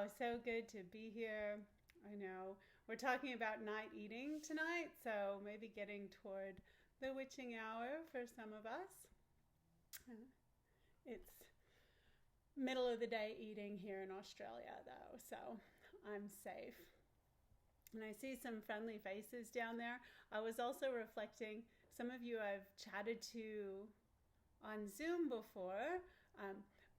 Wow, so good to be here. I know we're talking about night eating tonight, so maybe getting toward the witching hour for some of us. It's middle of the day eating here in Australia, though, so I'm safe. And I see some friendly faces down there. I was also reflecting, some of you I've chatted to on Zoom before,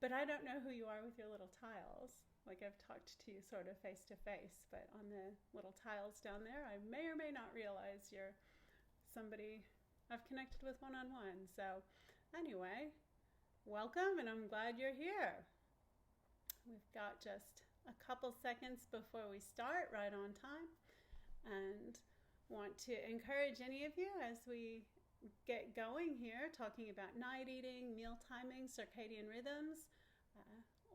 but I don't know who you are with your little tiles. Like I've talked to you sort of face to face, but on the little tiles down there, I may or may not realize you're somebody I've connected with one-on-one. So anyway, welcome, and I'm glad you're here. We've got just a couple seconds before we start, right on time, and want to encourage any of you as we get going here, talking about night eating, meal timing, circadian rhythms.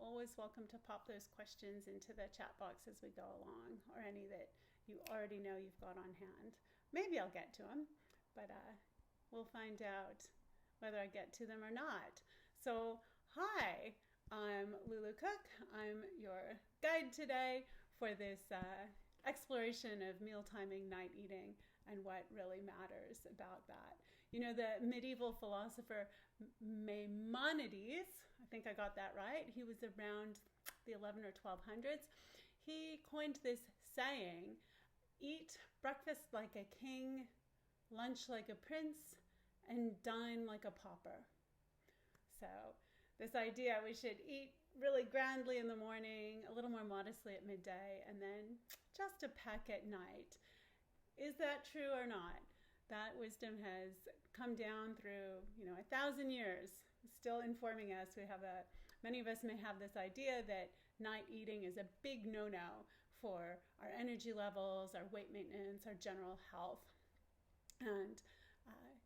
Always welcome to pop those questions into the chat box as we go along, or any that you already know you've got on hand. Maybe I'll get to them, but we'll find out whether I get to them or not. So, hi, I'm Lulu Cook. I'm your guide today for this exploration of meal timing, night eating, and what really matters about that. You know, the medieval philosopher Maimonides, I think I got that right, he was around the 11 or 1200s. He coined this saying, eat breakfast like a king, lunch like a prince, and dine like a pauper. So this idea we should eat really grandly in the morning, a little more modestly at midday, and then just a peck at night. Is that true or not? That wisdom has come down through, 1,000 years, still informing us. Many of us may have this idea that night eating is a big no-no for our energy levels, our weight maintenance, our general health. And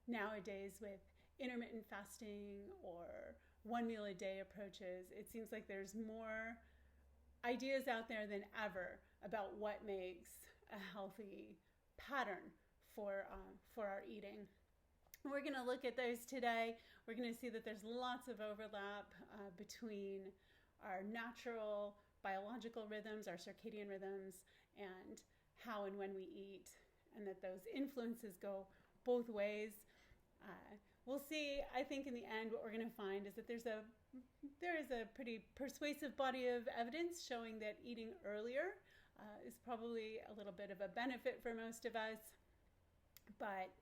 nowadays with intermittent fasting or one meal a day approaches, it seems like there's more ideas out there than ever about what makes a healthy pattern for our eating. We're going to look at those today. We're going to see that there's lots of overlap between our natural biological rhythms, our circadian rhythms, and how and when we eat, and that those influences go both ways. We'll see, I think in the end, what we're going to find is that there is a pretty persuasive body of evidence showing that eating earlier is probably a little bit of a benefit for most of us. But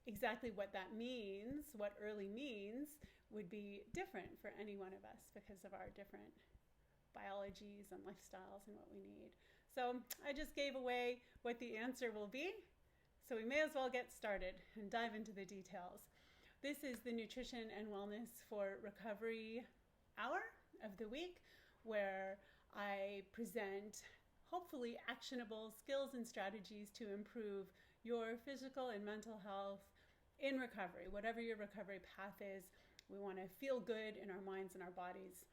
exactly what that means, what early means, would be different for any one of us because of our different biologies and lifestyles and what we need. So I just gave away what the answer will be. So we may as well get started and dive into the details. This is the Nutrition and Wellness for Recovery hour of the week, where I present hopefully actionable skills and strategies to improve your physical and mental health in recovery. Whatever your recovery path is, we want to feel good in our minds and our bodies,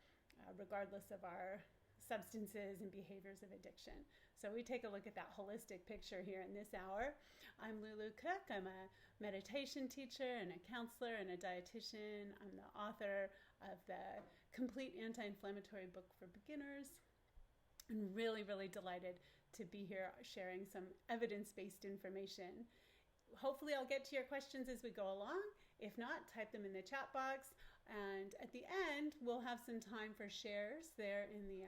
regardless of our substances and behaviors of addiction. So we take a look at that holistic picture here in this hour. I'm Lulu Cook. I'm a meditation teacher and a counselor and a dietitian. I'm the author of the Complete Anti-Inflammatory Book for Beginners. I'm really, really delighted to be here sharing some evidence-based information. Hopefully I'll get to your questions as we go along. If not, type them in the chat box. And at the end, we'll have some time for shares there in the,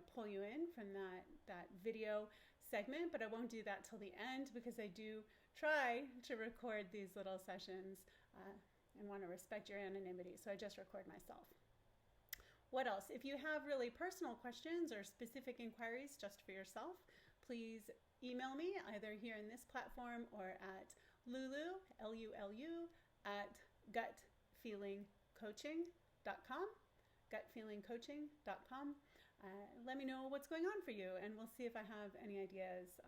pull you in from that video segment. But I won't do that till the end because I do try to record these little sessions and want to respect your anonymity. So I just record myself. What else? If you have really personal questions or specific inquiries just for yourself, please email me either here in this platform or at Lulu, L-U-L-U, at gutfeelingcoaching.com, gutfeelingcoaching.com. Let me know what's going on for you, and we'll see if I have any ideas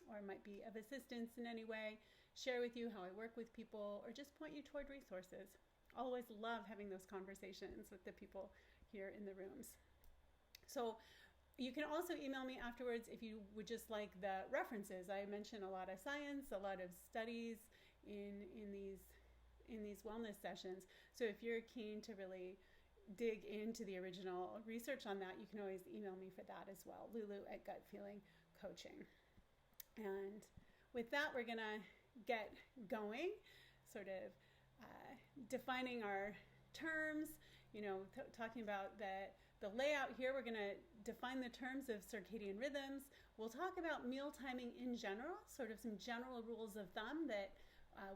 or might be of assistance in any way, share with you how I work with people, or just point you toward resources. Always love having those conversations with the people here in the rooms. So you can also email me afterwards if you would just like the references. I mention a lot of science, a lot of studies in these wellness sessions. So if you're keen to really dig into the original research on that, you can always email me for that as well, Lulu@Gut Feeling Coaching. And with that, we're going to get going, sort of defining our terms, talking about the layout here. We're going to define the terms of circadian rhythms. We'll talk about meal timing in general, sort of some general rules of thumb that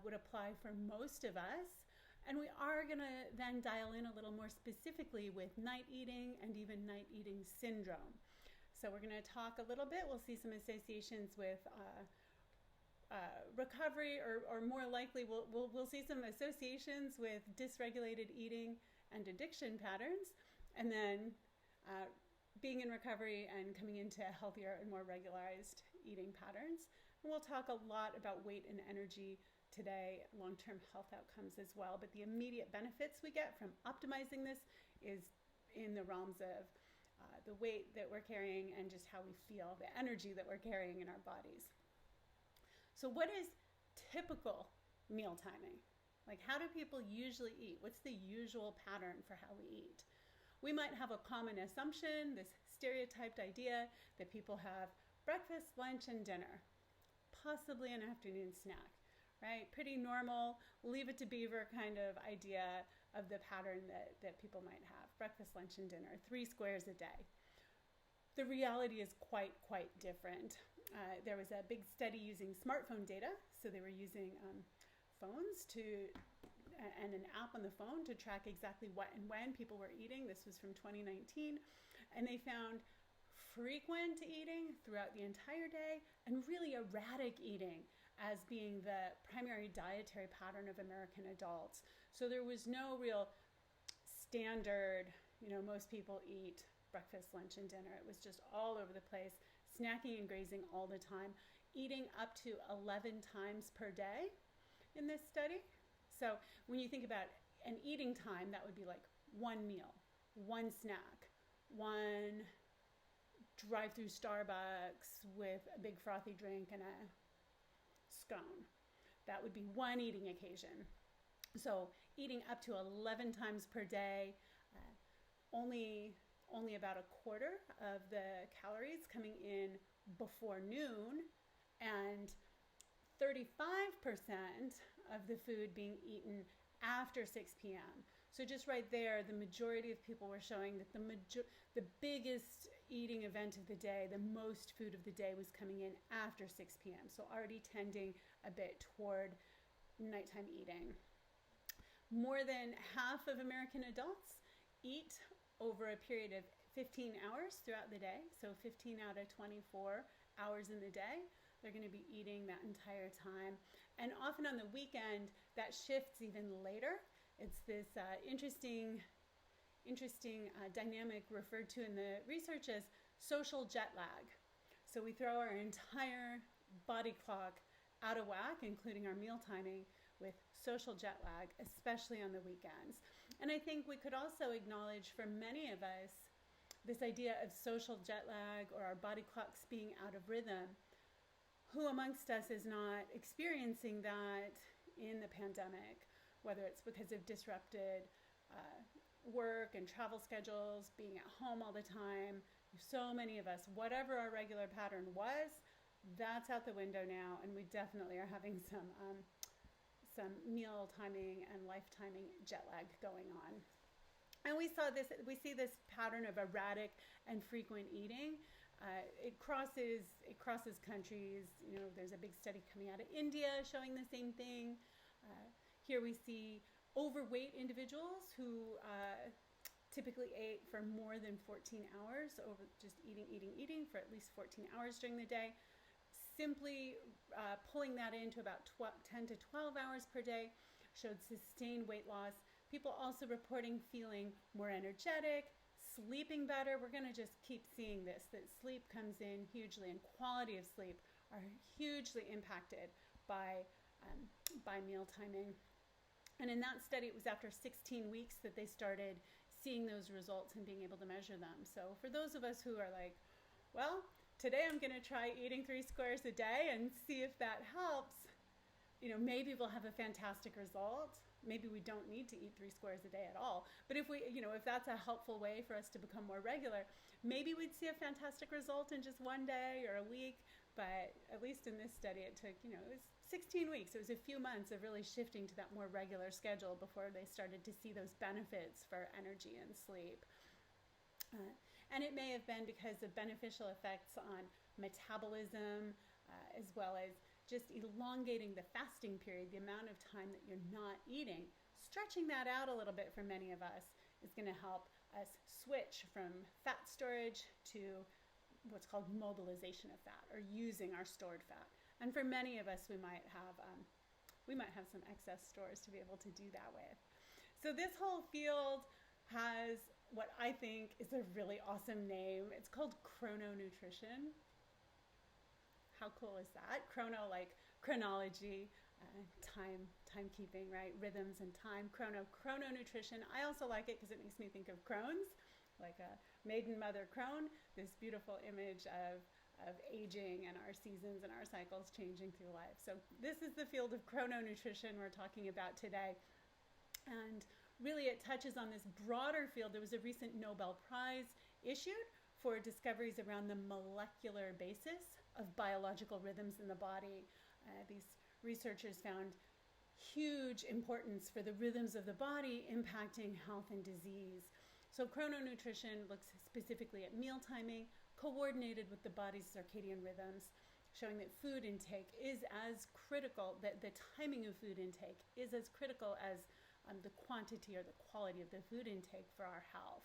would apply for most of us. And we are going to then dial in a little more specifically with night eating and even night eating syndrome. So we're going to talk a little bit. We'll see some associations with recovery, or more likely we'll see some associations with dysregulated eating and addiction patterns, and then being in recovery and coming into healthier and more regularized eating patterns. And we'll talk a lot about weight and energy today, long-term health outcomes as well, but the immediate benefits we get from optimizing this is in the realms of the weight that we're carrying and just how we feel, the energy that we're carrying in our bodies. So what is typical meal timing? Like, how do people usually eat? What's the usual pattern for how we eat? We might have a common assumption, this stereotyped idea that people have breakfast, lunch, and dinner, possibly an afternoon snack, right? Pretty normal, leave it to beaver kind of idea of the pattern that people might have. Breakfast, lunch, and dinner, 3 squares a day. The reality is quite different. There was a big study using smartphone data. So they were using phones and an app on the phone to track exactly what and when people were eating. This was from 2019. And they found frequent eating throughout the entire day and really erratic eating as being the primary dietary pattern of American adults. So there was no real standard, most people eat breakfast, lunch, and dinner. It was just all over the place, snacking and grazing all the time, eating up to 11 times per day in this study. So when you think about an eating time, that would be like one meal, one snack, one drive-through Starbucks with a big frothy drink and a scone. That would be one eating occasion. So eating up to 11 times per day, only about a quarter of the calories coming in before noon, and 35% of the food being eaten after 6 p.m. So just right there, the majority of people were showing that the biggest eating event of the day, the most food of the day, was coming in after 6 p.m. So already tending a bit toward nighttime eating. More than half of American adults eat over a period of 15 hours throughout the day. So 15 out of 24 hours in the day, they're going to be eating that entire time. And often on the weekend, that shifts even later. It's this interesting dynamic referred to in the research as social jet lag. So we throw our entire body clock out of whack, including our meal timing, with social jet lag, especially on the weekends. And I think we could also acknowledge for many of us this idea of social jet lag or our body clocks being out of rhythm. Who amongst us is not experiencing that in the pandemic, whether it's because of disrupted work and travel schedules, being at home all the time? So many of us, whatever our regular pattern was, that's out the window now, and we definitely are having some meal timing and life timing jet lag going on. And we see this pattern of erratic and frequent eating. It crosses countries. There's a big study coming out of India showing the same thing. Here we see overweight individuals who typically ate for more than 14 hours, over just eating for at least 14 hours during the day. Simply pulling that into about 10 to 12 hours per day showed sustained weight loss. People also reporting feeling more energetic, sleeping better. We're going to just keep seeing this, that sleep comes in hugely, and quality of sleep are hugely impacted by meal timing. And in that study, it was after 16 weeks that they started seeing those results and being able to measure them. So for those of us who are like, well, today I'm going to try eating 3 squares a day and see if that helps, maybe we'll have a fantastic result. maybe we don't need to eat 3 squares a day at all. But if we, if that's a helpful way for us to become more regular, maybe we'd see a fantastic result in just one day or a week. But at least in this study, it took, it was 16 weeks. It was a few months of really shifting to that more regular schedule before they started to see those benefits for energy and sleep. And it may have been because of beneficial effects on metabolism, as well as just elongating the fasting period, the amount of time that you're not eating. Stretching that out a little bit for many of us is going to help us switch from fat storage to what's called mobilization of fat, or using our stored fat. And for many of us, we might have some excess stores to be able to do that with. So this whole field has what I think is a really awesome name. It's called chrononutrition. How cool is that? Chrono, like chronology, timekeeping, right? Rhythms and time. Chrononutrition. I also like it because it makes me think of crones, like a maiden mother crone, this beautiful image of aging and our seasons and our cycles changing through life. So this is the field of chrononutrition we're talking about today. And really it touches on this broader field. There was a recent Nobel Prize issued for discoveries around the molecular basis of biological rhythms in the body. These researchers found huge importance for the rhythms of the body impacting health and disease. So chrononutrition looks specifically at meal timing, coordinated with the body's circadian rhythms, showing that food intake is as critical, that the timing of food intake is as critical as the quantity or the quality of the food intake for our health.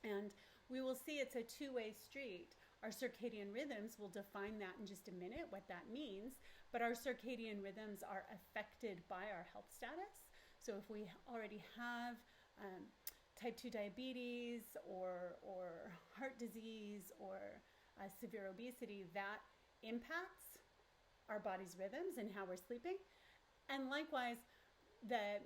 And we will see it's a two-way street. Our circadian rhythms, will define that in just a minute, what that means, but our circadian rhythms are affected by our health status. So if we already have type 2 diabetes or heart disease or severe obesity, that impacts our body's rhythms and how we're sleeping. And likewise, the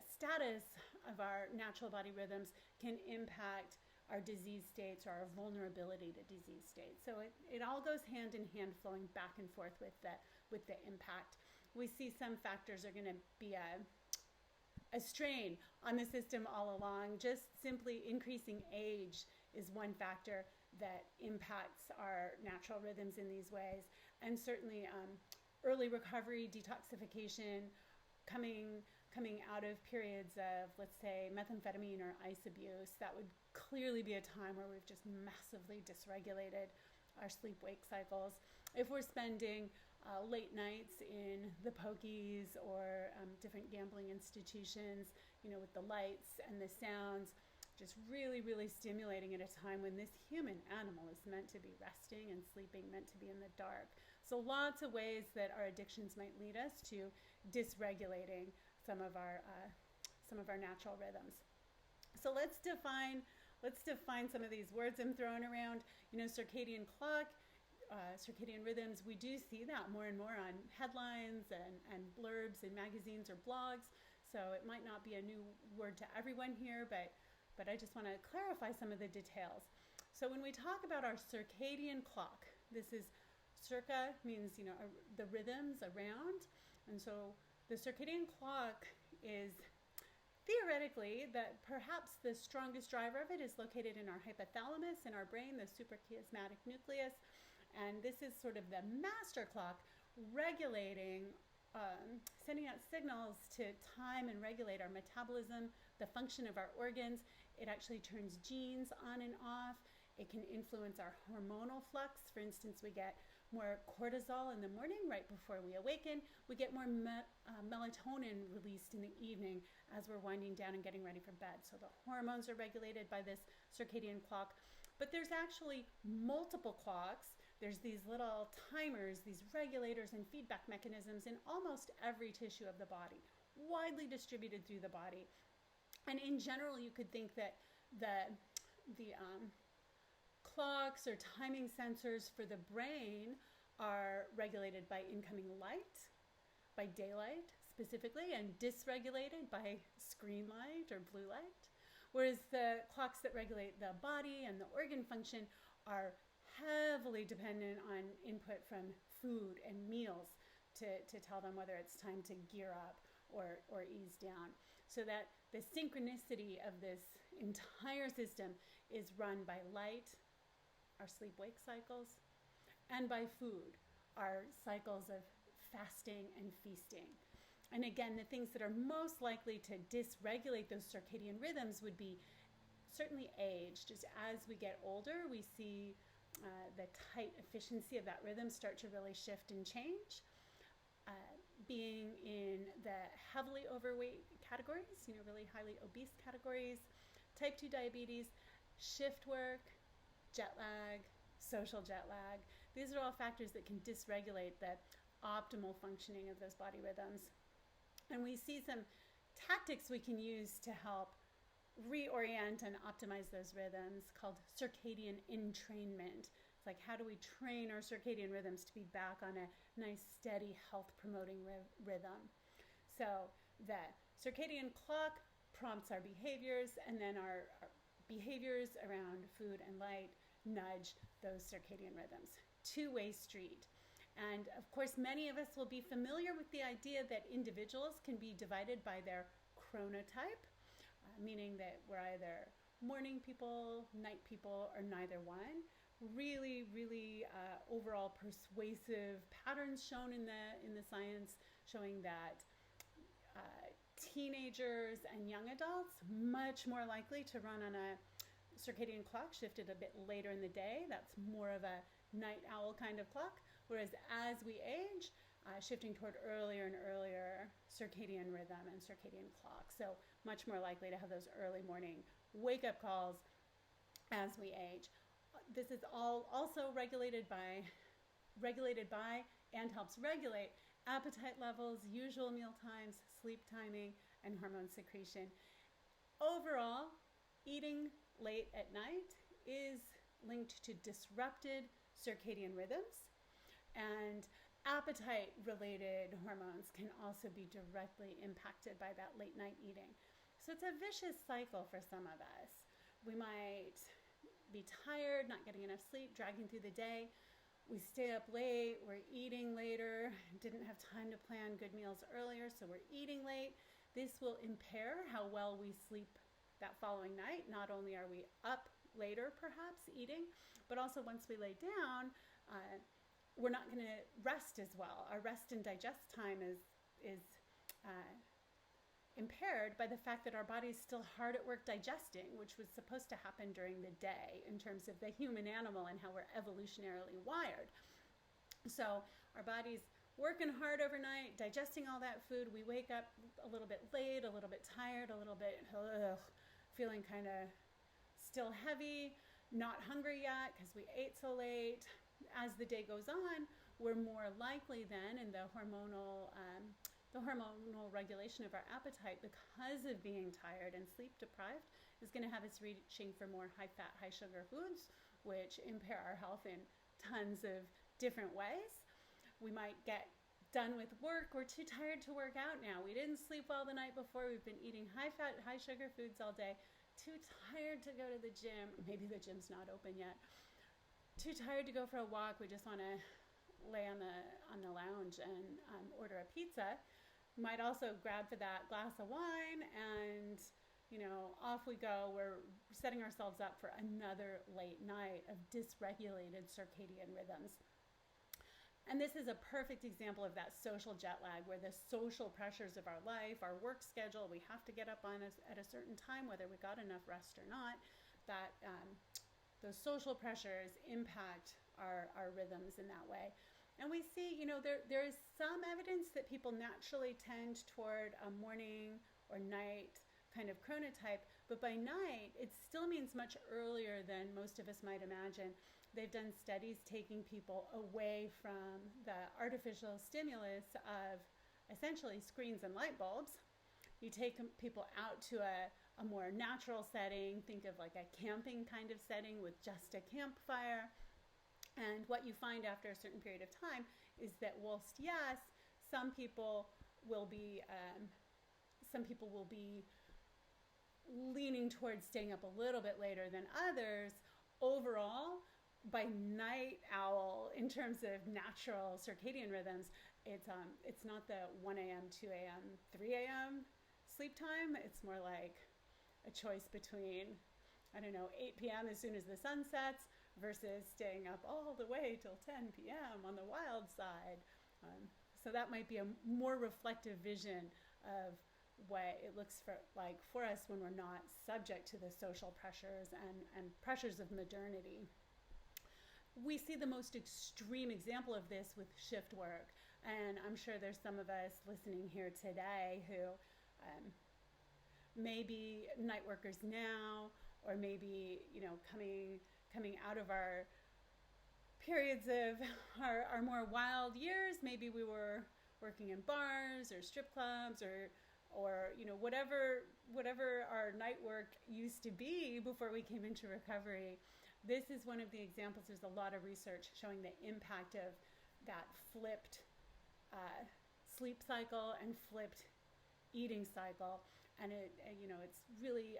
status of our natural body rhythms can impact our disease states or our vulnerability to disease states. So it all goes hand in hand, flowing back and forth with the impact. We see some factors are going to be a strain on the system all along. Just simply increasing age is one factor that impacts our natural rhythms in these ways. And certainly early recovery, detoxification, coming out of periods of, let's say, methamphetamine or ice abuse, that would clearly be a time where we've just massively dysregulated our sleep-wake cycles. If we're spending late nights in the pokies or different gambling institutions, with the lights and the sounds, just really, really stimulating at a time when this human animal is meant to be resting and sleeping, meant to be in the dark. So lots of ways that our addictions might lead us to dysregulating some of our natural rhythms. So let's define some of these words I'm throwing around. Circadian clock, circadian rhythms. We do see that more and more on headlines and blurbs in magazines or blogs. So it might not be a new word to everyone here, but I just want to clarify some of the details. So when we talk about our circadian clock, this is circa means, the rhythms around. And so the circadian clock is theoretically that perhaps the strongest driver of it is located in our hypothalamus in our brain, the suprachiasmatic nucleus. And this is sort of the master clock regulating, sending out signals to time and regulate our metabolism, the function of our organs. It actually turns genes on and off. It can influence our hormonal flux. For instance, we get more cortisol in the morning right before we awaken. We get more melatonin released in the evening as we're winding down and getting ready for bed. So the hormones are regulated by this circadian clock. But there's actually multiple clocks. There's these little timers, these regulators and feedback mechanisms in almost every tissue of the body, widely distributed through the body. And in general, you could think that the clocks or timing sensors for the brain are regulated by incoming light, by daylight specifically, and dysregulated by screen light or blue light. Whereas the clocks that regulate the body and the organ function are heavily dependent on input from food and meals to tell them whether it's time to gear up or ease down, so that the synchronicity of this entire system is run by light, our sleep-wake cycles, and by food, our cycles of fasting and feasting. And again, the things that are most likely to dysregulate those circadian rhythms would be certainly age. Just as we get older, we see the tight efficiency of that rhythm start to really shift and change. Being in the heavily overweight categories, really highly obese categories, type 2 diabetes, shift work, jet lag, social jet lag. These are all factors that can dysregulate the optimal functioning of those body rhythms. And we see some tactics we can use to help reorient and optimize those rhythms called circadian entrainment. It's like, how do we train our circadian rhythms to be back on a nice, steady, health-promoting rhythm? So the circadian clock prompts our behaviors, and then our behaviors around food and light nudge those circadian rhythms. Two-way street. And of course, many of us will be familiar with the idea that individuals can be divided by their chronotype, meaning that we're either morning people, night people, or neither one. Really, really overall persuasive patterns shown in the science, showing that teenagers and young adults much more likely to run on a circadian clock shifted a bit later in the day. That's more of a night owl kind of clock. Whereas as we age, shifting toward earlier and earlier circadian rhythm and circadian clock. So much more likely to have those early morning wake-up calls as we age. This is all also regulated by and helps regulate appetite levels, usual meal times, sleep timing, and hormone secretion. Overall, eating late at night is linked to disrupted circadian rhythms, and appetite-related hormones can also be directly impacted by that late night eating. So it's a vicious cycle for some of us. We might be tired, not getting enough sleep, dragging through the day. We stay up late, we're eating later, didn't have time to plan good meals earlier, so we're eating late. This will impair how well we sleep that following night. Not only are we up later, perhaps, eating, but also once we lay down, we're not going to rest as well. Our rest and digest time is impaired by the fact that our body is still hard at work digesting, which was supposed to happen during the day in terms of the human animal and how we're evolutionarily wired. So our body's working hard overnight, digesting all that food. We wake up a little bit late, a little bit tired, a little bit feeling kind of still heavy, not hungry yet because we ate so late. As the day goes on, we're more likely then in the hormonal regulation of our appetite, because of being tired and sleep deprived, is going to have us reaching for more high-fat, high-sugar foods, which impair our health in tons of different ways. We might get done with work. We're too tired to work out now. We didn't sleep well the night before. We've been eating high-fat, high-sugar foods all day. Too tired to go to the gym. Maybe the gym's not open yet. Too tired to go for a walk. We just want to lay on the lounge and order a pizza. Might also grab for that glass of wine, and off we go. We're setting ourselves up for another late night of dysregulated circadian rhythms. And this is a perfect example of that social jet lag, where the social pressures of our life, our work schedule, we have to get up on us at a certain time, whether we got enough rest or not, that those social pressures impact our rhythms in that way. And we see, there is some evidence that people naturally tend toward a morning or night kind of chronotype, but by night, it still means much earlier than most of us might imagine. They've done studies taking people away from the artificial stimulus of essentially screens and light bulbs. You take people out to a more natural setting, think of like a camping kind of setting with just a campfire. And what you find after a certain period of time is that whilst, yes, some people will be leaning towards staying up a little bit later than others, overall, by night owl, in terms of natural circadian rhythms, It's not the 1 a.m., 2 a.m., 3 a.m. sleep time. It's more like a choice between, I don't know, 8 p.m. as soon as the sun sets versus staying up all the way till 10 p.m. on the wild side. So that might be a more reflective vision of what it looks like for us when we're not subject to the social pressures and pressures of modernity. We see the most extreme example of this with shift work. And I'm sure there's some of us listening here today who may be night workers now, or maybe, coming out of our periods of our more wild years. Maybe we were working in bars or strip clubs or whatever our night work used to be before we came into recovery. This is one of the examples. There's a lot of research showing the impact of that flipped sleep cycle and flipped eating cycle, and it's really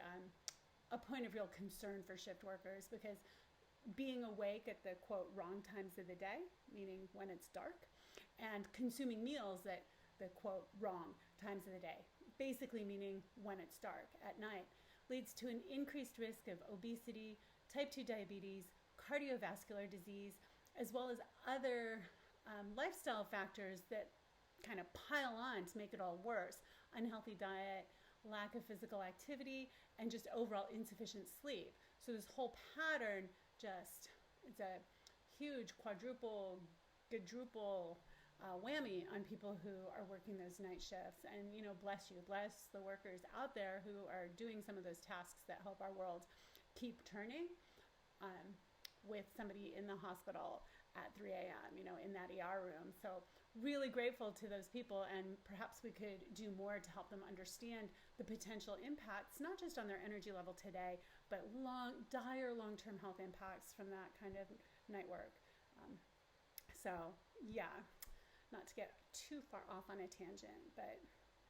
a point of real concern for shift workers, because being awake at the quote wrong times of the day, meaning when it's dark, and consuming meals at the quote wrong times of the day, basically meaning when it's dark at night, leads to an increased risk of obesity, type 2 diabetes, cardiovascular disease, as well as other lifestyle factors that kind of pile on to make it all worse. Unhealthy diet, lack of physical activity, and just overall insufficient sleep. So this whole pattern it's a huge quadruple whammy on people who are working those night shifts. And, bless the workers out there who are doing some of those tasks that help our world keep turning, with somebody in the hospital at 3 a.m., in that ER room. So really grateful to those people, and perhaps we could do more to help them understand the potential impacts, not just on their energy level today, but dire long-term health impacts from that kind of night work. Not to get too far off on a tangent, but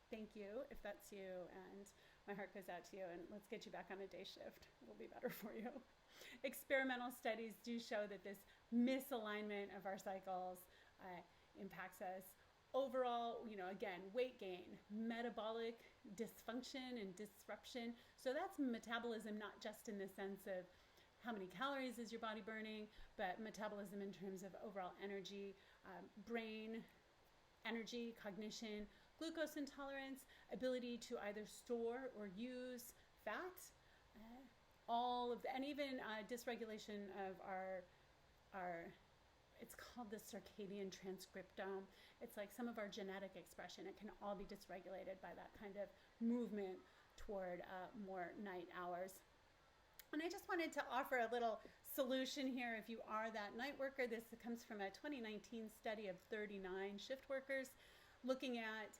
thank you if that's you, and my heart goes out to you, and let's get you back on a day shift. It'll be better for you. Experimental studies do show that this misalignment of our cycles impacts us overall, again, weight gain, metabolic dysfunction and disruption. So that's metabolism, not just in the sense of how many calories is your body burning, but metabolism in terms of overall energy, brain energy, cognition, glucose intolerance, ability to either store or use fat, and even dysregulation of our it's called the circadian transcriptome. It's like some of our genetic expression. It can all be dysregulated by that kind of movement toward more night hours. And I just wanted to offer a little solution here if you are that night worker. This comes from a 2019 study of 39 shift workers, looking at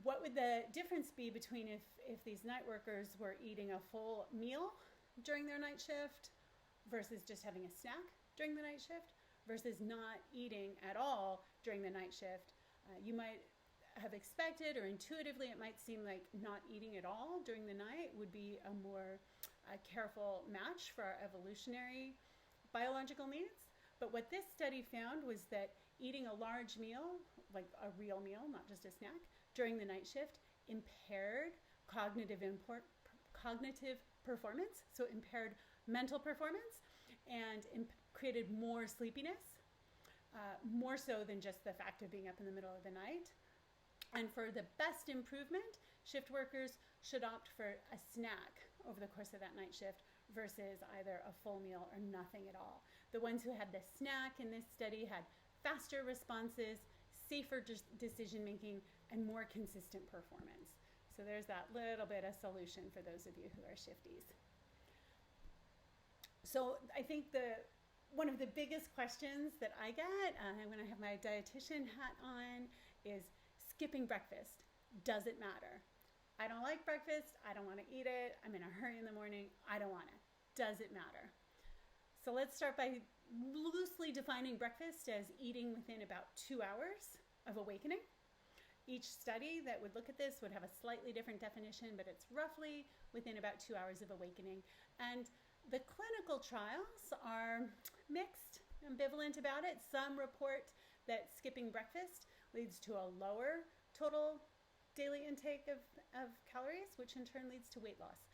what would the difference be between if these night workers were eating a full meal during their night shift versus just having a snack during the night shift versus not eating at all during the night shift. You might have expected, or intuitively it might seem like not eating at all during the night would be a more careful match for our evolutionary biological needs. But what this study found was that eating a large meal, like a real meal, not just a snack, during the night shift impaired cognitive performance, so impaired mental performance, and created more sleepiness, more so than just the fact of being up in the middle of the night. And for the best improvement, shift workers should opt for a snack over the course of that night shift versus either a full meal or nothing at all. The ones who had the snack in this study had faster responses, safer decision making, and more consistent performance. So there's that little bit of solution for those of you who are shifties. So I think one of the biggest questions that I get when I have my dietitian hat on is skipping breakfast. Does it matter? I don't like breakfast. I don't want to eat it. I'm in a hurry in the morning. I don't want it. Does it matter? So let's start by loosely defining breakfast as eating within about 2 hours of awakening. Each study that would look at this would have a slightly different definition, but it's roughly within about 2 hours of awakening. And the clinical trials are mixed, ambivalent about it. Some report that skipping breakfast leads to a lower total daily intake of calories, which in turn leads to weight loss.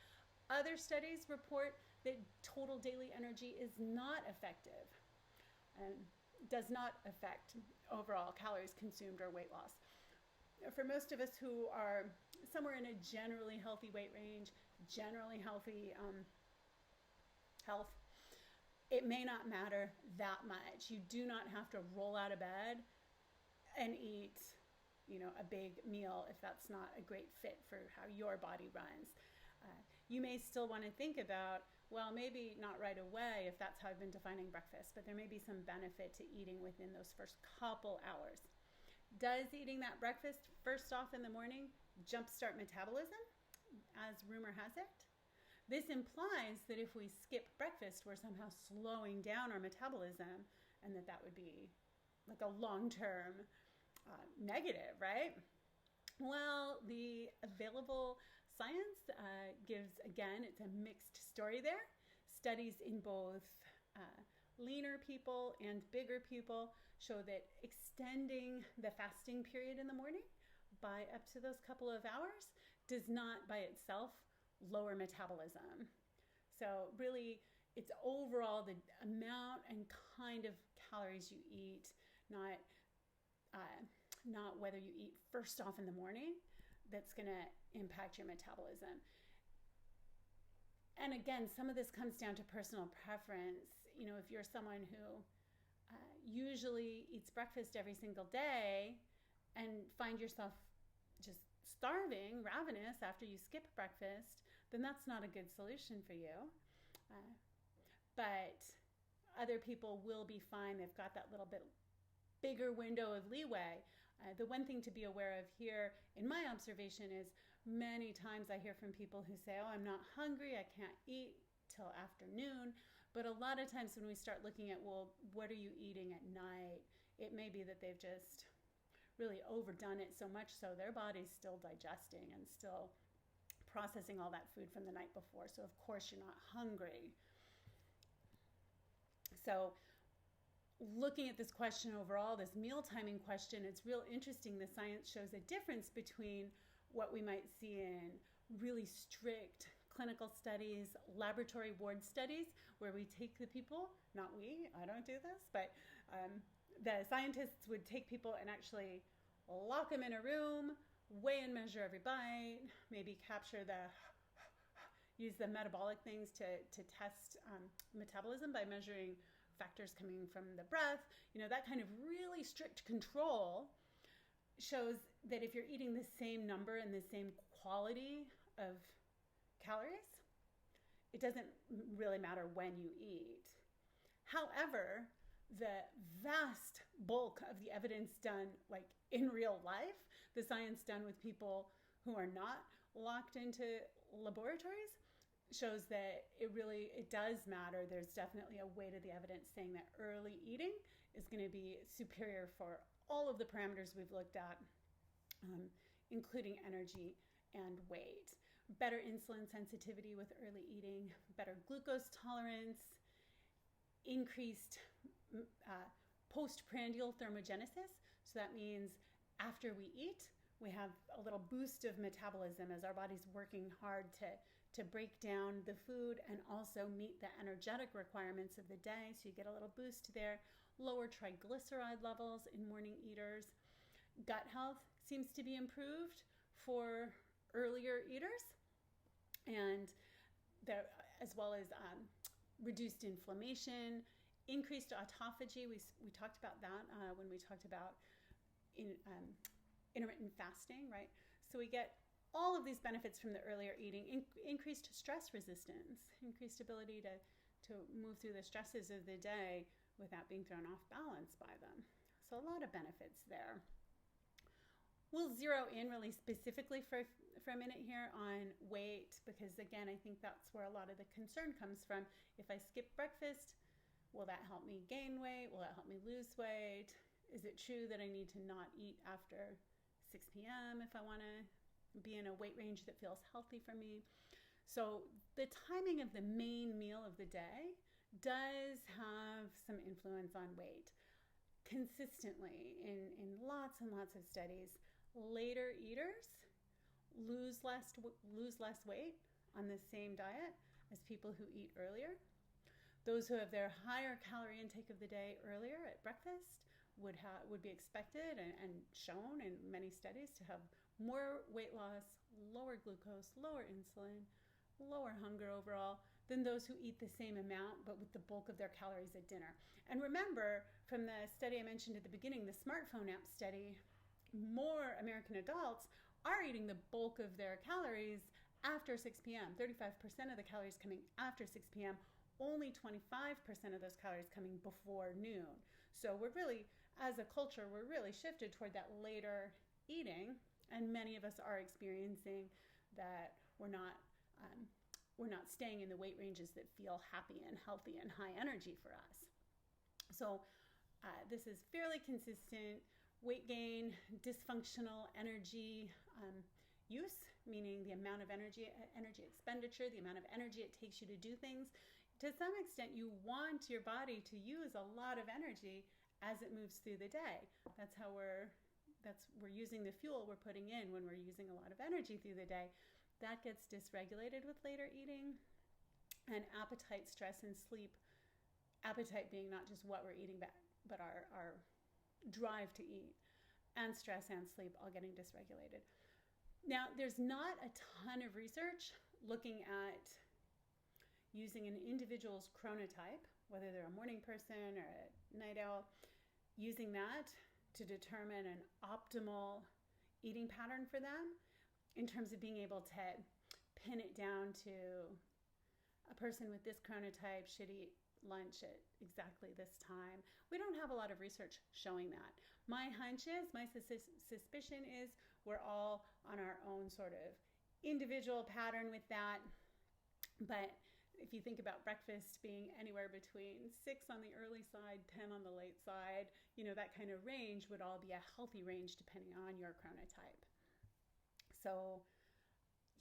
Other studies report that total daily energy is not effective and does not affect overall calories consumed or weight loss. For most of us who are somewhere in a generally healthy weight range, generally healthy health, it may not matter that much. You do not have to roll out of bed and eat, a big meal if that's not a great fit for how your body runs. You may still want to think about, well, maybe not right away if that's how I've been defining breakfast, but there may be some benefit to eating within those first couple hours. Does eating that breakfast first off in the morning jumpstart metabolism, as rumor has it? This implies that if we skip breakfast, we're somehow slowing down our metabolism, and that would be like a long-term negative, right? Well, the available science gives, again, it's a mixed story there. Studies in both leaner people and bigger people show that extending the fasting period in the morning by up to those couple of hours does not by itself lower metabolism. So really, it's overall the amount and kind of calories you eat, not whether you eat first off in the morning, that's going to impact your metabolism. And again, some of this comes down to personal preference. If you're someone who usually eats breakfast every single day and find yourself just starving, ravenous after you skip breakfast, then that's not a good solution for you. But other people will be fine. They've got that little bit bigger window of leeway. The one thing to be aware of here in my observation is many times I hear from people who say, oh, I'm not hungry, I can't eat till afternoon. But a lot of times when we start looking at, well, what are you eating at night? It may be that they've just really overdone it so much so their body's still digesting and still processing all that food from the night before. So of course you're not hungry. So looking at this question overall, this meal timing question, it's real interesting. The science shows a difference between what we might see in really strict clinical studies, laboratory ward studies, where we take the people, not we, I don't do this, but the scientists would take people and actually lock them in a room, weigh and measure every bite, maybe use the metabolic things to test metabolism by measuring factors coming from the breath. That kind of really strict control shows that if you're eating the same number and the same quality of calories, it doesn't really matter when you eat. However, the vast bulk of the evidence done like in real life, the science done with people who are not locked into laboratories, shows that it does matter. There's definitely a weight of the evidence saying that early eating is going to be superior for all of the parameters we've looked at, including energy and weight. Better insulin sensitivity with early eating, better glucose tolerance, increased postprandial thermogenesis. So that means after we eat, we have a little boost of metabolism as our body's working hard to break down the food and also meet the energetic requirements of the day. So you get a little boost there. Lower triglyceride levels in morning eaters. Gut health seems to be improved for earlier eaters, and there, as well as reduced inflammation, increased autophagy. We talked about that when we talked about intermittent fasting, right? So we get all of these benefits from the earlier eating, increased stress resistance, increased ability to move through the stresses of the day without being thrown off balance by them. So a lot of benefits there. We'll zero in really specifically for a minute here on weight, because again, I think that's where a lot of the concern comes from. If I skip breakfast, will that help me gain weight? Will that help me lose weight? Is it true that I need to not eat after 6 p.m. if I want to be in a weight range that feels healthy for me? So the timing of the main meal of the day does have some influence on weight. consistently in lots and lots of studies, later eaters lose less weight on the same diet as people who eat earlier. Those who have their higher calorie intake of the day earlier at breakfast would be expected and shown in many studies to have more weight loss, lower glucose, lower insulin, lower hunger overall than those who eat the same amount but with the bulk of their calories at dinner. And remember, from the study I mentioned at the beginning, the smartphone app study, more American adults are eating the bulk of their calories after 6 p.m. 35% of the calories coming after 6 p.m., only 25% of those calories coming before noon. So we're really, as a culture, we're really shifted toward that later eating, and many of us are experiencing that we're not staying in the weight ranges that feel happy and healthy and high energy for us. So this is fairly consistent weight gain, dysfunctional energy use, meaning the amount of energy expenditure, the amount of energy it takes you to do things. To some extent, you want your body to use a lot of energy as it moves through the day. We're using the fuel we're putting in when we're using a lot of energy through the day. That gets dysregulated with later eating. And appetite, stress, and sleep, appetite being not just what we're eating, but our drive to eat, and stress and sleep all getting dysregulated. Now, there's not a ton of research looking at using an individual's chronotype, whether they're a morning person or a night owl, using that to determine an optimal eating pattern for them in terms of being able to pin it down to a person with this chronotype should eat lunch at exactly this time. We don't have a lot of research showing that. My hunch is, my suspicion is, we're all on our own sort of individual pattern with that. But if you think about breakfast being anywhere between 6 on the early side, 10 on the late side, that kind of range would all be a healthy range depending on your chronotype. So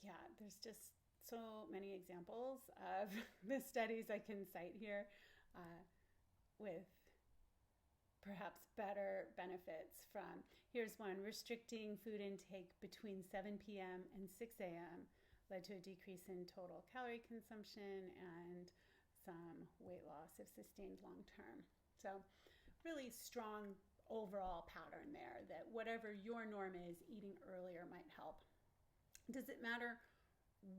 yeah, there's just so many examples of the studies I can cite here with perhaps better benefits from, here's one, restricting food intake between 7 p.m. and 6 a.m. led to a decrease in total calorie consumption and some weight loss if sustained long term. So really strong overall pattern there that whatever your norm is, eating earlier might help. Does it matter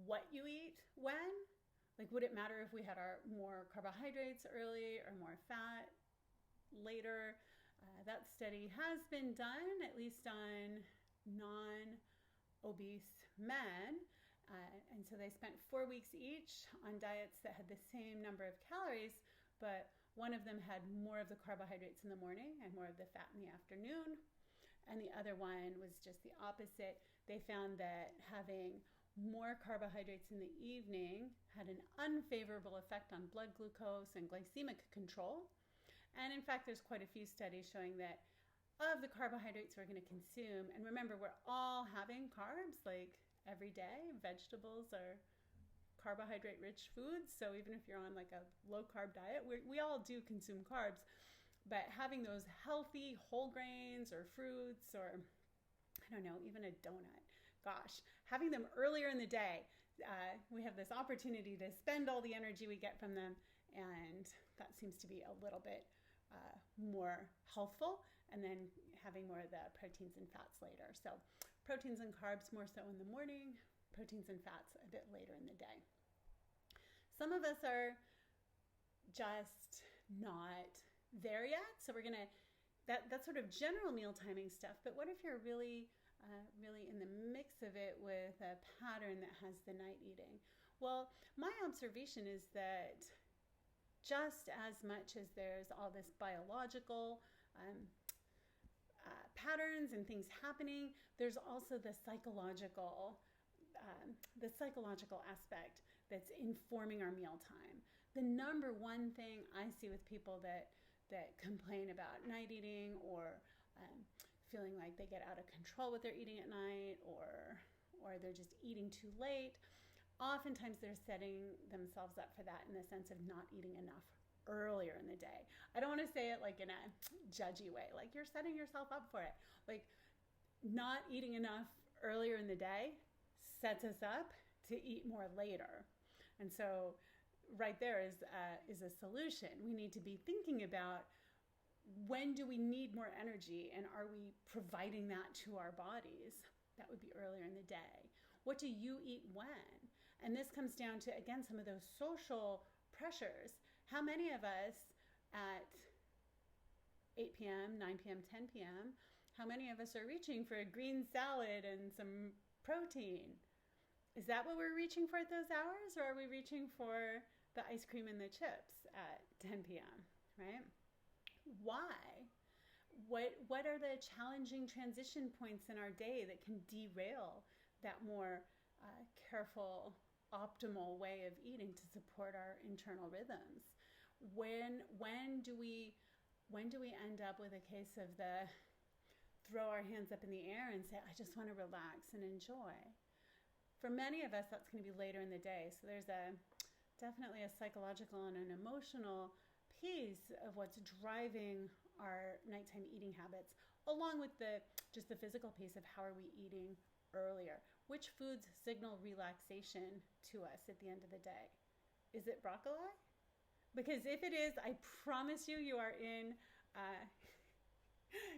what you eat when? Like, would it matter if we had our more carbohydrates early or more fat later? That study has been done, at least on non-obese men. And so they spent 4 weeks each on diets that had the same number of calories, but one of them had more of the carbohydrates in the morning and more of the fat in the afternoon. And the other one was just the opposite. They found that having more carbohydrates in the evening had an unfavorable effect on blood glucose and glycemic control. And in fact, there's quite a few studies showing that of the carbohydrates we're going to consume, and remember, we're all having carbs like every day. Vegetables are carbohydrate-rich foods, so even if you're on like a low-carb diet, we all do consume carbs. But having those healthy whole grains or fruits or, I don't know, even a donut, gosh, having them earlier in the day, we have this opportunity to spend all the energy we get from them, and that seems to be a little bit more healthful, and then having more of the proteins and fats later. So proteins and carbs more so in the morning, proteins and fats a bit later in the day. Some of us are just not there yet, so we're gonna, that's sort of general meal timing stuff, but what if you're really in the mix of it with a pattern that has the night eating? Well, my observation is that just as much as there's all this biological patterns and things happening, there's also the psychological aspect that's informing our mealtime. The number one thing I see with people that complain about night eating or feeling like they get out of control with their eating at night or they're just eating too late, oftentimes they're setting themselves up for that in the sense of not eating enough earlier in the day. I don't want to say it like in a judgy way, like you're setting yourself up for it. Like not eating enough earlier in the day sets us up to eat more later. And so right there is a solution. We need to be thinking about, when do we need more energy, and are we providing that to our bodies? That would be earlier in the day. What do you eat when? And this comes down to, again, some of those social pressures. How many of us at 8 p.m., 9 p.m., 10 p.m., how many of us are reaching for a green salad and some protein? Is that what we're reaching for at those hours, or are we reaching for the ice cream and the chips at 10 p.m., right? Why? What are the challenging transition points in our day that can derail that more careful, optimal way of eating to support our internal rhythms? When do we end up with a case of the throw our hands up in the air and say, I just want to relax and enjoy? For many of us, that's going to be later in the day. So there's definitely a psychological and an emotional piece of what's driving our nighttime eating habits, along with just the physical piece of how are we eating earlier. Which foods signal relaxation to us at the end of the day? Is it broccoli? Because if it is, I promise you, you are in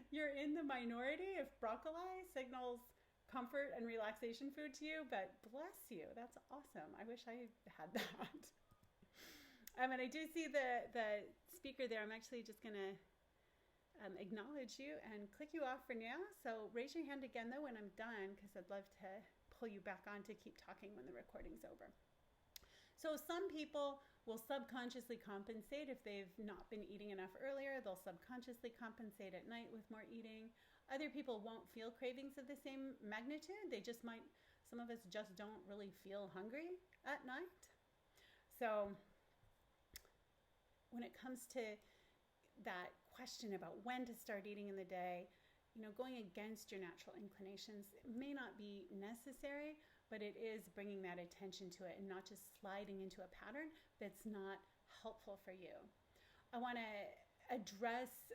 you're in the minority if broccoli signals comfort and relaxation food to you. But bless you, that's awesome. I wish I had that. And I do see the speaker there. I'm actually just going to acknowledge you and click you off for now. So raise your hand again, though, when I'm done, because I'd love to pull you back on to keep talking when the recording's over. So some people will subconsciously compensate if they've not been eating enough earlier. They'll subconsciously compensate at night with more eating. Other people won't feel cravings of the same magnitude. They just might, some of us just don't really feel hungry at night. So when it comes to that question about when to start eating in the day, going against your natural inclinations may not be necessary, but it is bringing that attention to it and not just sliding into a pattern that's not helpful for you. I want to address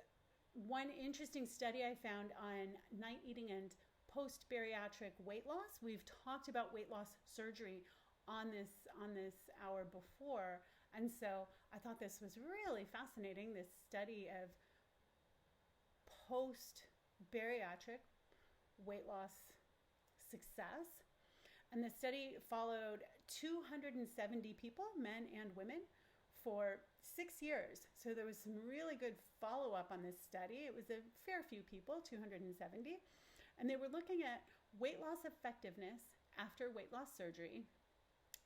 one interesting study I found on night eating and post-bariatric weight loss. We've talked about weight loss surgery on this hour before, and so I thought this was really fascinating, this study of post-bariatric weight loss success. And the study followed 270 people, men and women, for 6 years. So there was some really good follow-up on this study. It was a fair few people, 270. And they were looking at weight loss effectiveness after weight loss surgery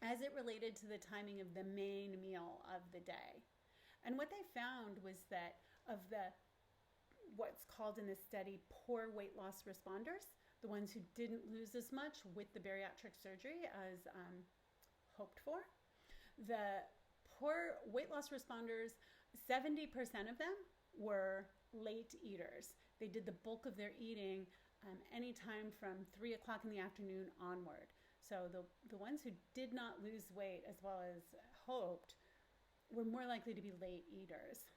as it related to the timing of the main meal of the day. And what they found was that of what's called in this study poor weight loss responders, the ones who didn't lose as much with the bariatric surgery as hoped for, the poor weight loss responders, 70% of them were late eaters. They did the bulk of their eating anytime from 3 o'clock in the afternoon onward. So the ones who did not lose weight as well as hoped were more likely to be late eaters.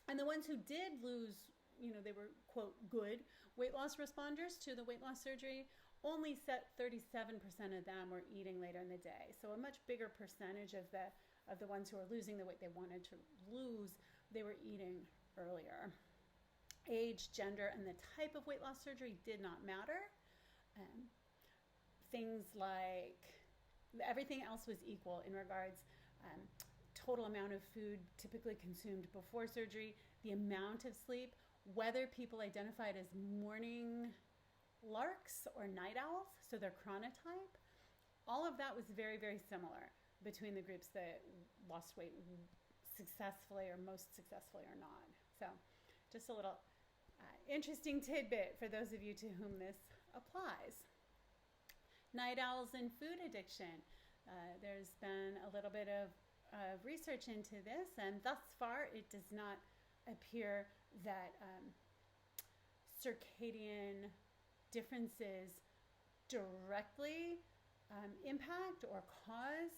And the ones who did lose, they were, quote, good weight loss responders to the weight loss surgery, only 37% of them were eating later in the day. So a much bigger percentage of the ones who were losing the weight they wanted to lose, they were eating earlier. Age, gender, and the type of weight loss surgery did not matter. Things like everything else was equal in regards total amount of food typically consumed before surgery, the amount of sleep, whether people identified as morning larks or night owls, so their chronotype, all of that was very, very similar between the groups that lost weight successfully or most successfully or not. So just a little interesting tidbit for those of you to whom this applies. Night owls and food addiction. There's been a little bit of research into this, and thus far it does not appear that circadian differences directly impact or cause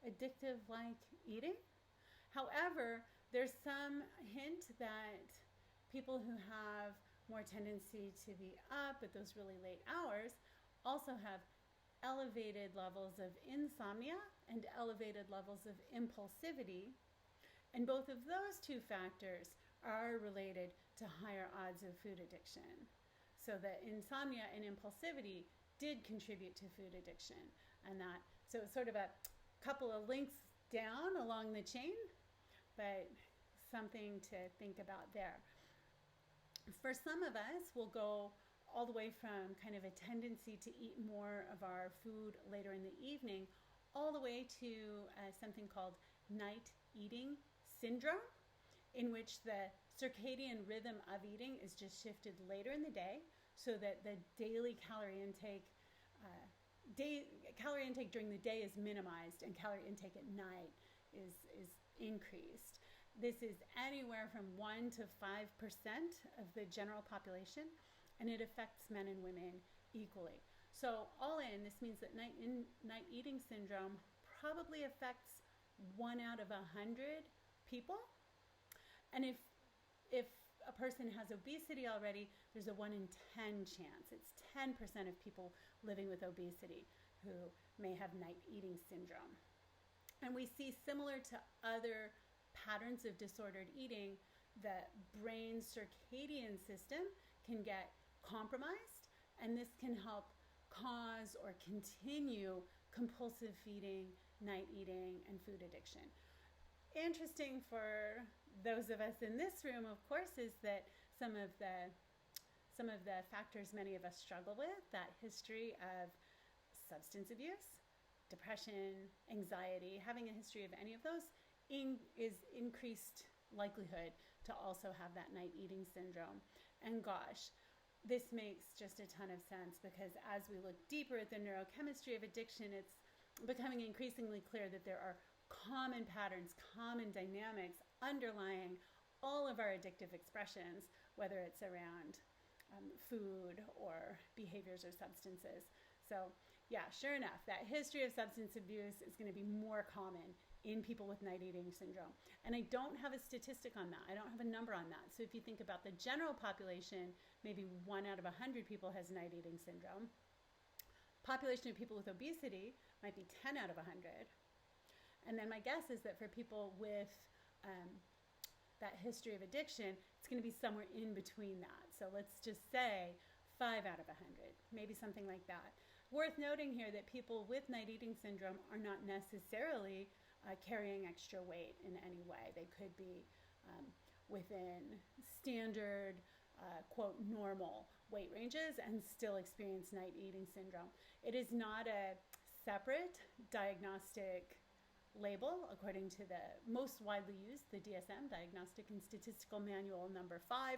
addictive-like eating. However, There's some hint that people who have more tendency to be up at those really late hours also have elevated levels of insomnia and elevated levels of impulsivity. And both of those two factors are related to higher odds of food addiction. So that insomnia and impulsivity did contribute to food addiction. And that, so it's sort of a couple of links down along the chain, but something to think about there. For some of us, we'll go all the way from kind of a tendency to eat more of our food later in the evening, all the way to something called night eating syndrome, in which the circadian rhythm of eating is just shifted later in the day, so that the daily calorie intake during the day is minimized and calorie intake at night is increased. This is anywhere from 1 to 5% of the general population, and it affects men and women equally. So all in, this means that night eating syndrome probably affects 1 out of 100 people. And if a person has obesity already, there's a 1 in 10 chance. It's 10% of people living with obesity who may have night eating syndrome. And we see, similar to other patterns of disordered eating, the brain's circadian system can get compromised, and this can help cause or continue compulsive feeding, night eating, and food addiction. Interesting for those of us in this room, of course, is that some of the factors many of us struggle with, that history of substance abuse, depression, anxiety, having a history of any of those is increased likelihood to also have that night eating syndrome. And gosh, this makes just a ton of sense, because as we look deeper at the neurochemistry of addiction, it's becoming increasingly clear that there are common patterns, common dynamics underlying all of our addictive expressions, whether it's around food or behaviors or substances. So yeah, sure enough, that history of substance abuse is going to be more common in people with night eating syndrome. And I don't have a statistic on that. I don't have a number on that. So if you think about the general population, maybe 1 out of 100 people has night eating syndrome. Population of people with obesity might be 10 out of 100. And then my guess is that for people with that history of addiction, it's going to be somewhere in between that. So let's just say 5 out of 100, maybe something like that. Worth noting here that people with night eating syndrome are not necessarily carrying extra weight in any way. They could be within standard, quote, normal weight ranges and still experience night eating syndrome. It is not a separate diagnostic label according to the most widely used, the DSM, Diagnostic and Statistical Manual number 5.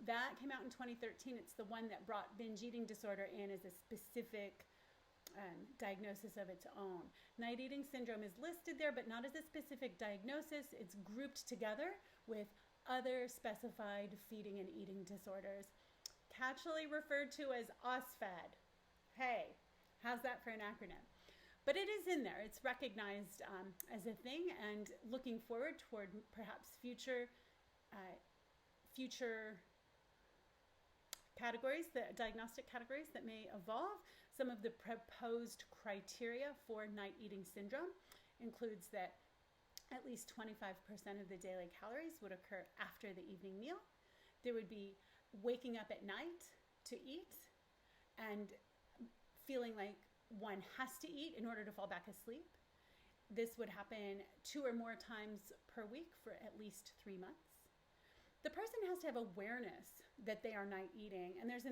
That came out in 2013. It's the one that brought binge eating disorder in as a specific diagnosis of its own. Night eating syndrome is listed there, but not as a specific diagnosis. It's grouped together with other specified feeding and eating disorders, catchily referred to as OSFED. Hey, how's that for an acronym? But it is in there. It's recognized as a thing, and looking forward toward perhaps future categories, the diagnostic categories that may evolve. Some of the proposed criteria for night eating syndrome includes that at least 25% of the daily calories would occur after the evening meal. There would be waking up at night to eat and feeling like one has to eat in order to fall back asleep. This would happen 2 or more times per week for at least 3 months. The person has to have awareness that they are night eating. And there's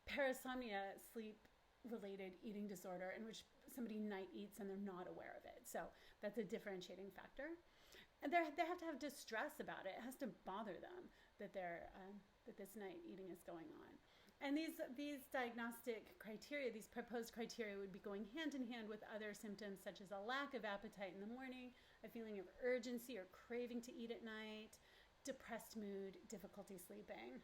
parasomnia, sleep-related eating disorder, in which somebody night eats and they're not aware of it. So that's a differentiating factor. And they have to have distress about it. It has to bother them that this night eating is going on. And these diagnostic criteria, these proposed criteria, would be going hand in hand with other symptoms such as a lack of appetite in the morning, a feeling of urgency or craving to eat at night, depressed mood, difficulty sleeping.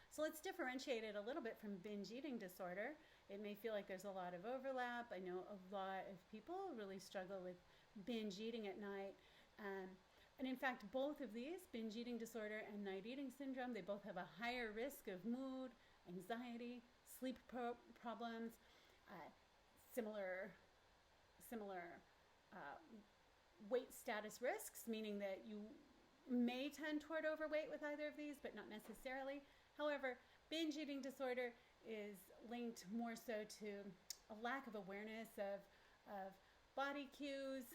So let's differentiate it a little bit from binge eating disorder. It may feel like there's a lot of overlap. I know a lot of people really struggle with binge eating at night. And in fact, both of these, binge eating disorder and night eating syndrome, they both have a higher risk of mood, anxiety, sleep problems, similar weight status risks, meaning that you may tend toward overweight with either of these, but not necessarily. However, binge eating disorder is linked more so to a lack of awareness of body cues,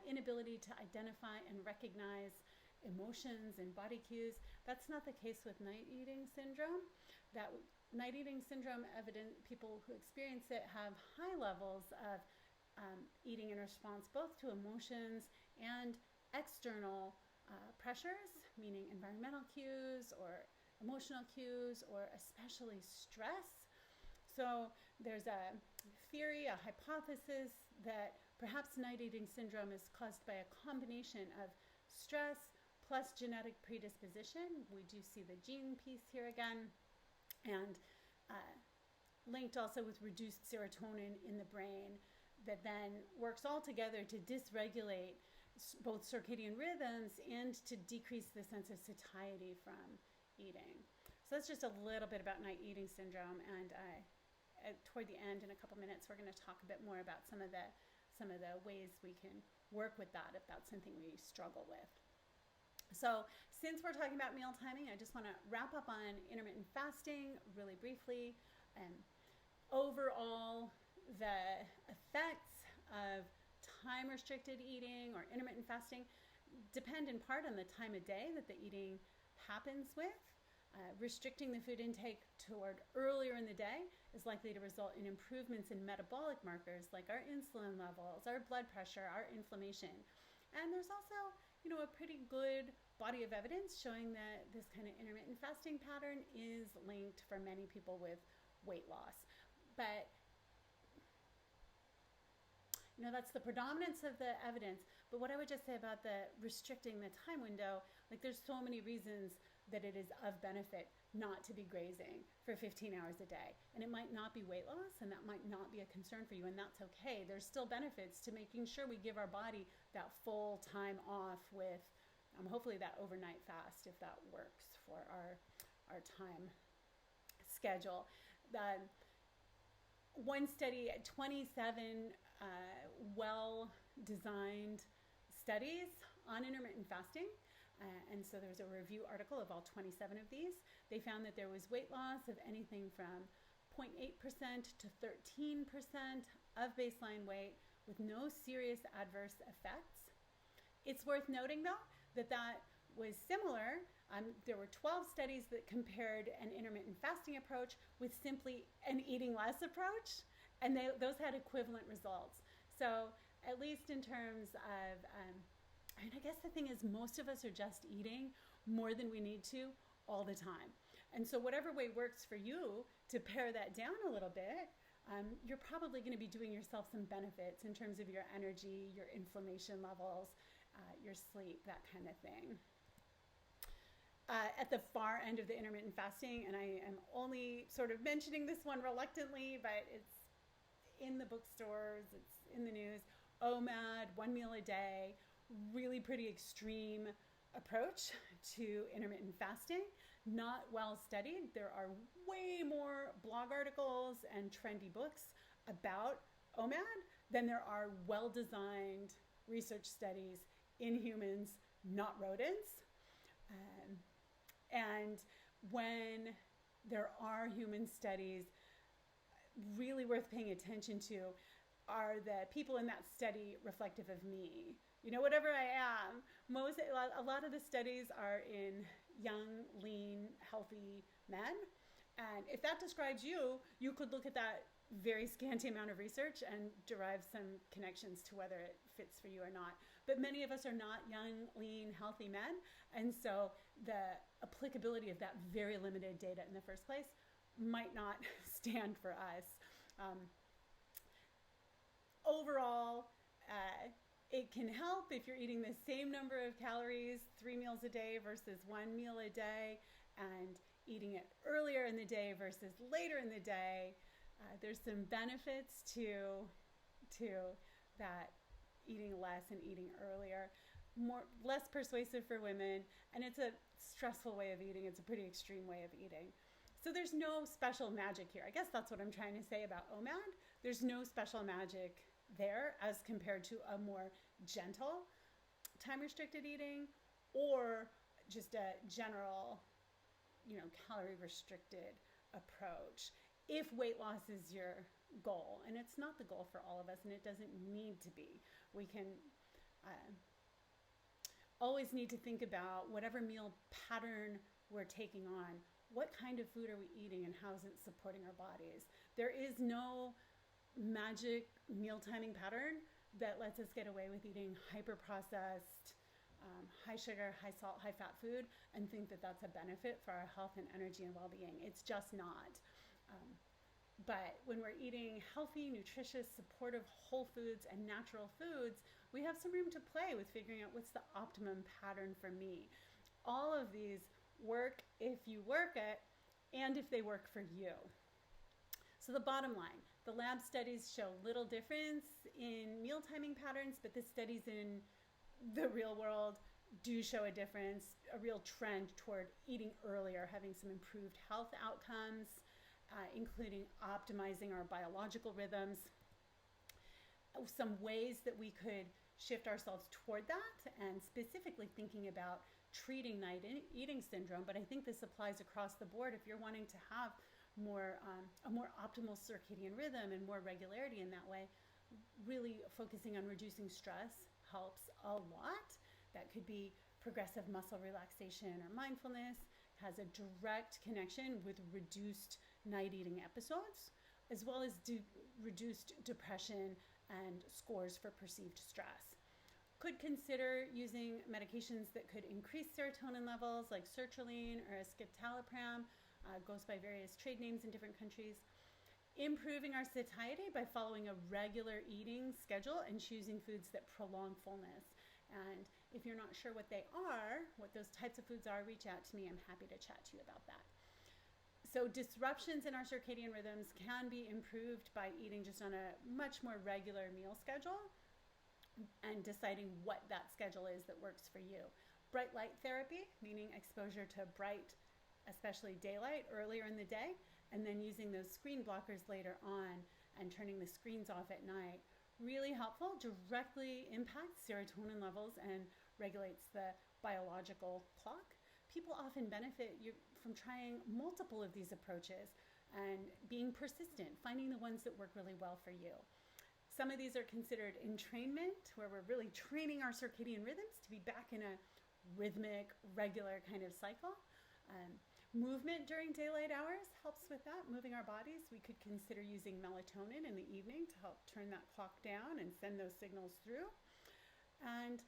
inability to identify and recognize emotions and body cues. That's not the case with night eating syndrome. That night eating syndrome people who experience it have high levels of eating in response both to emotions and external pressures, meaning environmental cues or emotional cues, or especially stress. So there's a theory, a hypothesis that perhaps night eating syndrome is caused by a combination of stress plus genetic predisposition. We do see the gene piece here again, and linked also with reduced serotonin in the brain that then works all together to dysregulate both circadian rhythms and to decrease the sense of satiety from eating. So that's just a little bit about night eating syndrome, and toward the end, in a couple minutes, we're going to talk a bit more about some of the ways we can work with that if that's something we struggle with. So since we're talking about meal timing, I just want to wrap up on intermittent fasting really briefly. Overall, the effects of time-restricted eating or intermittent fasting depend in part on the time of day that the eating happens with. Restricting the food intake toward earlier in the day is likely to result in improvements in metabolic markers like our insulin levels, our blood pressure, our inflammation. And there's also, a pretty good body of evidence showing that this kind of intermittent fasting pattern is linked for many people with weight loss. But that's the predominance of the evidence. But what I would just say about the restricting the time window, there's so many reasons that it is of benefit not to be grazing for 15 hours a day. And it might not be weight loss, and that might not be a concern for you, and that's okay. There's still benefits to making sure we give our body that full time off with hopefully that overnight fast, if that works for our time schedule. One study, 27 well-designed studies on intermittent fasting. And so there's a review article of all 27 of these. They found that there was weight loss of anything from 0.8% to 13% of baseline weight with no serious adverse effects. It's worth noting, though, that was similar. There were 12 studies that compared an intermittent fasting approach with simply an eating less approach, and those had equivalent results. So at least in terms of I guess the thing is most of us are just eating more than we need to all the time. And so whatever way works for you to pare that down a little bit, you're probably going to be doing yourself some benefits in terms of your energy, your inflammation levels, your sleep, that kind of thing. At the far end of the intermittent fasting, and I am only sort of mentioning this one reluctantly, but it's in the bookstores, it's in the news, OMAD, 1 meal a day, really pretty extreme approach to intermittent fasting, not well studied. There are way more blog articles and trendy books about OMAD than there are well-designed research studies in humans, not rodents. And when there are human studies, really worth paying attention to are the people in that study reflective of me. Whatever I am, a lot of the studies are in young, lean, healthy men. And if that describes you, you could look at that very scanty amount of research and derive some connections to whether it fits for you or not. But many of us are not young, lean, healthy men. And so the applicability of that very limited data in the first place might not stand for us. Overall, it can help if you're eating the same number of calories 3 meals a day versus 1 meal a day, and eating it earlier in the day versus later in the day. There's some benefits to that eating less and eating earlier. less persuasive for women, and it's a stressful way of eating. It's a pretty extreme way of eating. So there's no special magic here. I guess that's what I'm trying to say about OMAD. There's no special magic there as compared to a more gentle time restricted eating or just a general, calorie restricted approach. If weight loss is your goal, and it's not the goal for all of us, and it doesn't need to be, we can always need to think about whatever meal pattern we're taking on. What kind of food are we eating and how is it supporting our bodies? There is no magic meal timing pattern that lets us get away with eating hyper processed, high sugar, high salt, high fat food and think that that's a benefit for our health and energy and well-being. It's just not. But when we're eating healthy, nutritious, supportive whole foods and natural foods, we have some room to play with figuring out what's the optimum pattern for me. All of these work if you work it and if they work for you. So the bottom line, the lab studies show little difference in meal timing patterns, but the studies in the real world do show a difference, a real trend toward eating earlier, having some improved health outcomes, including optimizing our biological rhythms. Some ways that we could shift ourselves toward that, and specifically thinking about treating night eating syndrome, but I think this applies across the board. If you're wanting to have a more optimal circadian rhythm and more regularity in that way, really focusing on reducing stress helps a lot. That could be progressive muscle relaxation or mindfulness, has a direct connection with reduced night eating episodes, as well as reduced depression and scores for perceived stress. Could consider using medications that could increase serotonin levels like sertraline or escitalopram, goes by various trade names in different countries. Improving our satiety by following a regular eating schedule and choosing foods that prolong fullness. And if you're not sure what they are, what those types of foods are, reach out to me. I'm happy to chat to you about that. So disruptions in our circadian rhythms can be improved by eating just on a much more regular meal schedule and deciding what that schedule is that works for you. Bright light therapy, meaning exposure to bright, especially daylight earlier in the day, and then using those screen blockers later on and turning the screens off at night. Really helpful, directly impacts serotonin levels and regulates the biological clock. People often benefit from trying multiple of these approaches and being persistent, finding the ones that work really well for you. Some of these are considered entrainment, where we're really training our circadian rhythms to be back in a rhythmic, regular kind of cycle. Movement during daylight hours helps with that, moving our bodies. We could consider using melatonin in the evening to help turn that clock down and send those signals through. And,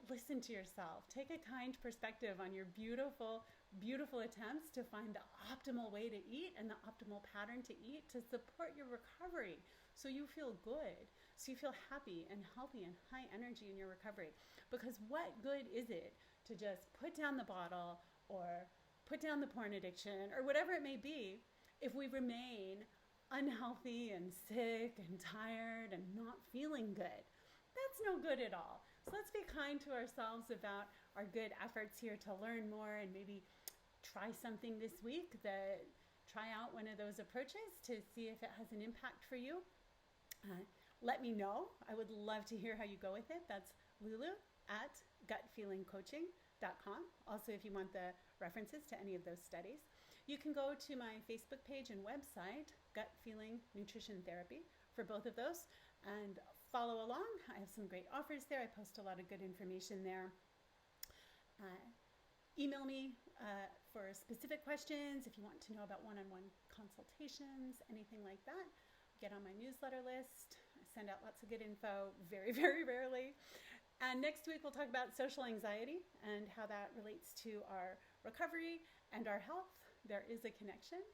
listen to yourself. Take a kind perspective on your beautiful, beautiful attempts to find the optimal way to eat and the optimal pattern to eat to support your recovery so you feel good, so you feel happy and healthy and high energy in your recovery. Because what good is it to just put down the bottle or put down the porn addiction or whatever it may be if we remain unhealthy and sick and tired and not feeling good? That's no good at all. So let's be kind to ourselves about our good efforts here to learn more and maybe try something this week, try out one of those approaches to see if it has an impact for you. Let me know. I would love to hear how you go with it. That's Lulu at gutfeelingcoaching.com. Also, if you want the references to any of those studies, you can go to my Facebook page and website, Gut Feeling Nutrition Therapy, for both of those, and follow along. I have some great offers there. I post a lot of good information there. Email me for specific questions if you want to know about one-on-one consultations, anything like that. Get on my newsletter list. I send out lots of good info very, very rarely. And next week we'll talk about social anxiety and how that relates to our recovery and our health. There is a connection.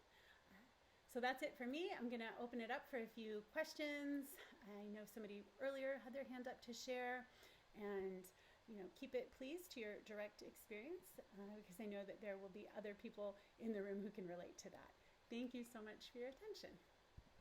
So that's it for me. I'm going to open it up for a few questions. I know somebody earlier had their hand up to share, and keep it please to your direct experience because I know that there will be other people in the room who can relate to that. Thank you so much for your attention.